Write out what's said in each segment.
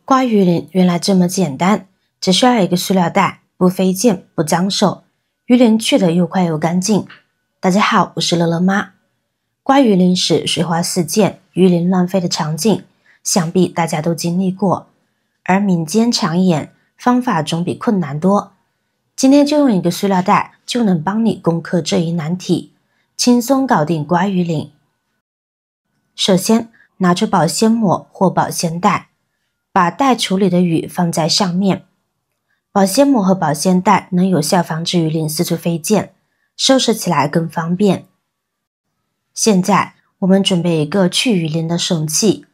刮鱼鳞原来这么简单，只需要一个塑料袋，不费劲不脏手，鱼鳞去得又快又干净。大家好，我是乐乐妈。刮鱼鳞时水花四溅、鱼鳞乱飞的场景，想必大家都经历过。而民间常言，方法总比困难多。今天就用一个塑料袋就能帮你攻克这一难题，轻松搞定刮鱼鳞。首先，拿出保鲜膜或保鲜袋，把待处理的鱼放在上面。保鲜膜和保鲜袋能有效防止鱼鳞四处飞溅，收拾起来更方便。现在我们准备一个去鱼鳞的神器，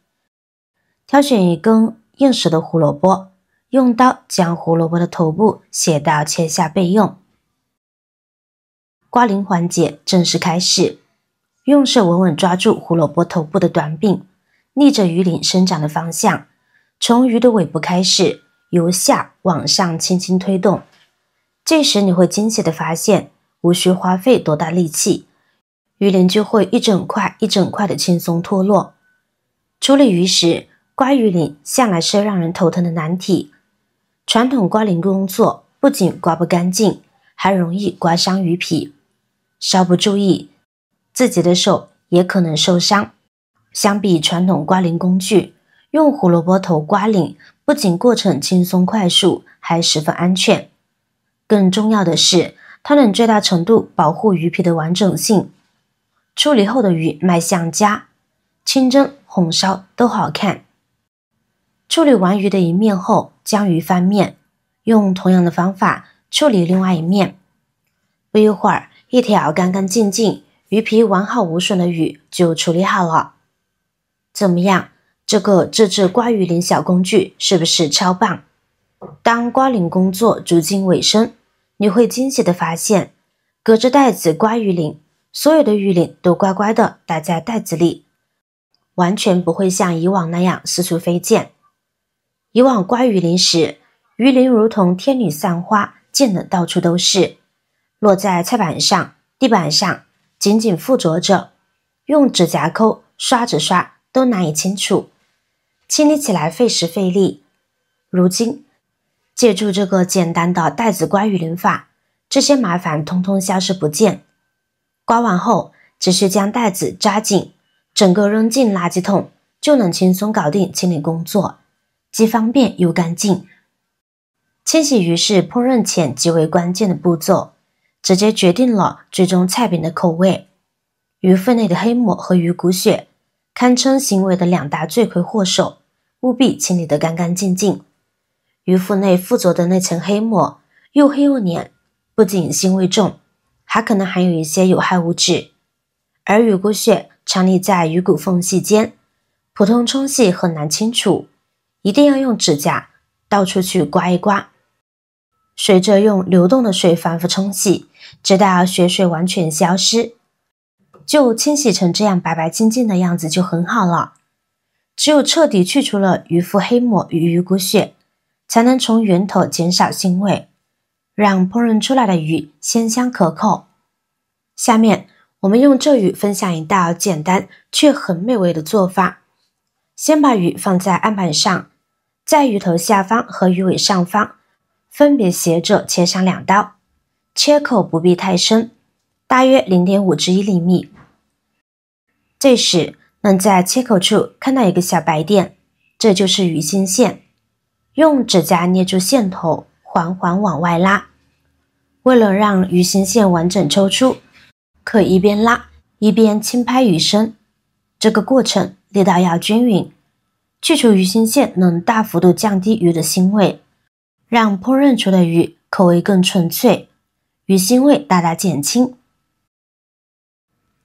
挑选一根硬实的胡萝卜，用刀将胡萝卜的头部斜刀切下备用。刮鳞环节正式开始，用手稳稳抓住胡萝卜头部的短柄，逆着鱼鳞生长的方向，从鱼的尾部开始，由下往上轻轻推动。这时你会惊喜地发现，无需花费多大力气，鱼鳞就会一整块一整块的轻松脱落。处理鱼时，刮鱼鳞向来是让人头疼的难题。传统刮鳞工作不仅刮不干净，还容易刮伤鱼皮，稍不注意，自己的手也可能受伤。相比传统刮鳞工具，用胡萝卜头刮鳞不仅过程轻松快速，还十分安全。更重要的是，它能最大程度保护鱼皮的完整性。处理后的鱼卖相佳，清蒸、红烧都好看。处理完鱼的一面后，将鱼翻面，用同样的方法处理另外一面。不一会儿，一条干干净净、鱼皮完好无损的鱼就处理好了。怎么样？这个自制刮鱼鳞小工具是不是超棒？当刮鳞工作逐近尾声，你会惊喜地发现，隔着袋子刮鱼鳞，所有的鱼鳞都乖乖地待在袋子里，完全不会像以往那样四处飞溅。以往刮鱼鳞时，鱼鳞如同天女散花，溅得到处都是，落在菜板上、地板上，紧紧附着着，用指甲抠、刷子刷都难以清除，清理起来费时费力。如今，借助这个简单的袋子刮鱼鳞法，这些麻烦通通消失不见。刮完后，只需将袋子扎紧，整个扔进垃圾桶，就能轻松搞定清理工作，既方便又干净。清洗鱼是烹饪前极为关键的步骤，直接决定了最终菜品的口味。鱼腹内的黑膜和鱼骨血堪称行为的两大罪魁祸首，务必清理得干干净净。鱼腹内附着的那层黑膜又黑又黏，不仅腥味重，还可能含有一些有害物质。而鱼骨血藏匿在鱼骨缝隙间，普通冲洗很难清除，一定要用指甲到处去刮一刮，随着用流动的水反复冲洗，直到血水完全消失，就清洗成这样白白净净的样子就很好了。只有彻底去除了鱼腹黑膜与鱼骨血，才能从源头减少腥味，让烹饪出来的鱼鲜香可口。下面我们用这鱼分享一道简单却很美味的做法。先把鱼放在案板上，在鱼头下方和鱼尾上方分别斜着切上2刀，切口不必太深，大约 0.5至1厘米。这时能在切口处看到一个小白点，这就是鱼心线。用指甲捏住线头，缓缓往外拉。为了让鱼心线完整抽出，可一边拉一边轻拍鱼身，这个过程力道要均匀。去除鱼心线能大幅度降低鱼的腥味，让烹饪出的鱼口味更纯粹，鱼腥味大大减轻。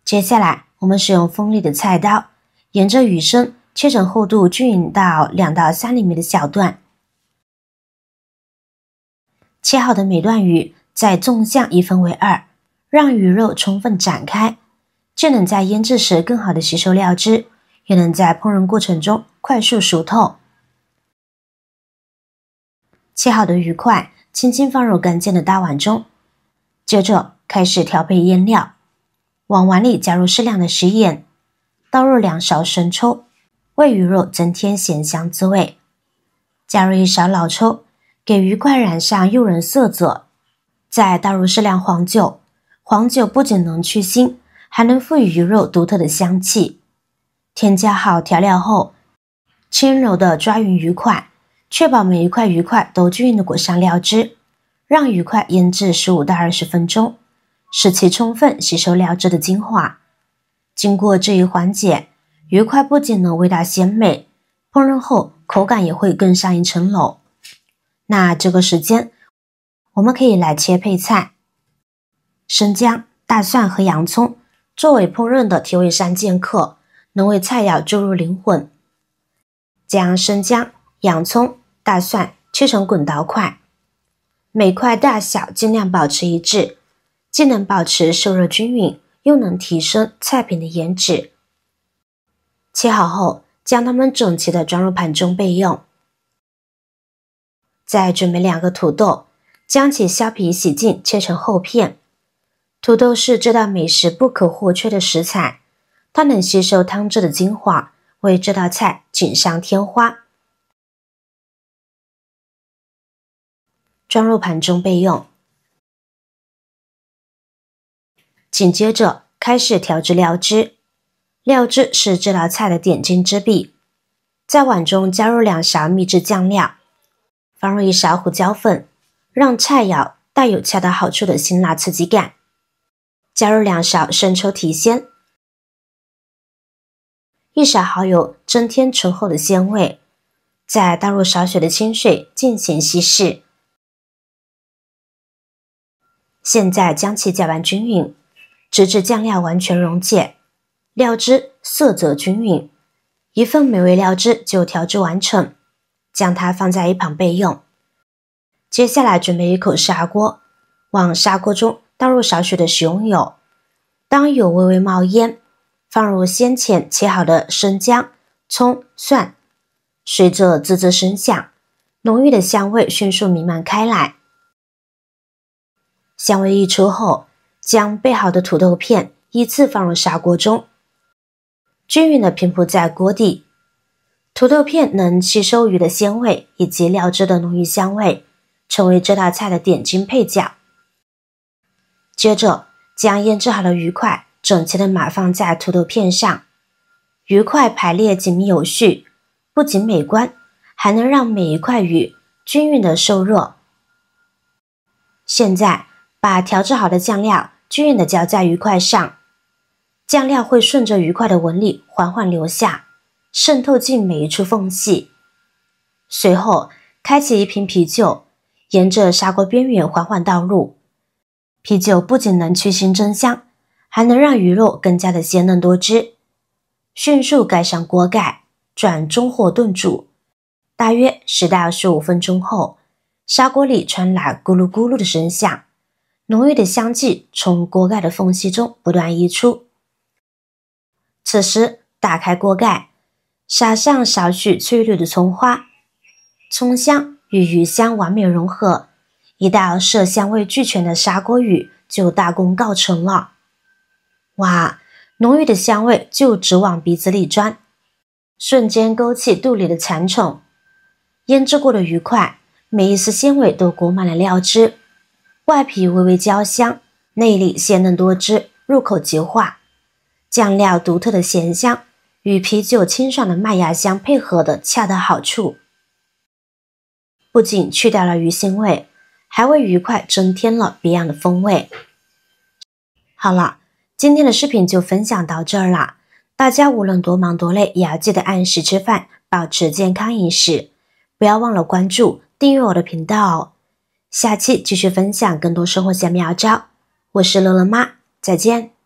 接下来我们使用锋利的菜刀，沿着鱼身切成厚度均匀到2到3厘米的小段。切好的每段鱼再纵向一分为2，让鱼肉充分展开，既能在腌制时更好的吸收料汁，也能在烹饪过程中快速熟透。切好的鱼块轻轻放入干净的大碗中，接着开始调配腌料。往碗里加入适量的食盐，倒入2勺生抽，为鱼肉增添咸香滋味。加入1勺老抽，给鱼块染上诱人色泽，再倒入适量黄酒。黄酒不仅能去腥，还能赋予鱼肉独特的香气。添加好调料后，轻柔地抓匀鱼块，确保每一块鱼块都均匀地裹上料汁，让鱼块腌制15到20分钟，使其充分吸收料汁的精华。经过这一环节，鱼块不仅能味道鲜美，烹饪后口感也会更上一层楼。那这个时间，我们可以来切配菜。生姜、大蒜和洋葱作为烹饪的提味3剑客，能为菜肴注入灵魂。将生姜、洋葱、大蒜切成滚刀块，每块大小尽量保持一致，既能保持受热均匀，又能提升菜品的颜值。切好后，将它们整齐地装入盘中备用。再准备2个土豆，将其削皮洗净，切成厚片。土豆是这道美食不可或缺的食材，它能吸收汤汁的精华，为这道菜锦上添花。装入盘中备用。紧接着开始调制料汁，料汁是这道菜的点睛之笔。在碗中加入2勺秘制酱料，放入1勺胡椒粉，让菜肴带有恰到好处的辛辣刺激感。加入2勺生抽提鲜，1勺蚝油增添醇厚的鲜味，再倒入少许的清水进行稀释。现在将其搅拌均匀，直至酱料完全溶解，料汁色泽均匀，1份美味料汁就调制完成，将它放在一旁备用。接下来准备1口砂锅，往砂锅中倒入少许的食用油，当油微微冒烟，放入先前切好的生姜、葱、蒜，随着滋滋声响，浓郁的香味迅速弥漫开来。香味溢出后，将备好的土豆片依次放入砂锅中，均匀地平铺在锅底。土豆片能吸收鱼的鲜味以及料汁的浓郁香味，成为这道菜的点睛配角。接着将腌制好的鱼块整齐地码放在土豆片上，鱼块排列紧密有序，不仅美观，还能让每一块鱼均匀地受热。现在把调制好的酱料均匀地浇在鱼块上，酱料会顺着鱼块的纹理缓缓流下，渗透进每一处缝隙。随后开启1瓶啤酒，沿着砂锅边缘缓缓倒入。啤酒不仅能去腥增香，还能让鱼肉更加的鲜嫩多汁。迅速盖上锅盖，转中火炖煮，大约10到15分钟后，砂锅里传来咕噜咕噜的声响，浓郁的香气从锅盖的缝隙中不断溢出。此时打开锅盖，撒上少许翠绿的葱花，葱香与鱼香完美融合，一道色香味俱全的砂锅鱼就大功告成了。哇，浓郁的香味就直往鼻子里钻，瞬间勾起肚里的馋虫。腌制过的鱼块，每一丝鲜味都裹满了料汁，外皮微微焦香，内里鲜嫩多汁，入口即化。酱料独特的咸香与啤酒清爽的麦芽香配合的恰到好处，不仅去掉了鱼腥味，还为鱼块增添了别样的风味。好了，今天的视频就分享到这儿了，大家无论多忙多累，也要记得按时吃饭，保持健康饮食，不要忘了关注订阅我的频道哦。下期继续分享更多生活小妙招，我是乐乐妈，再见。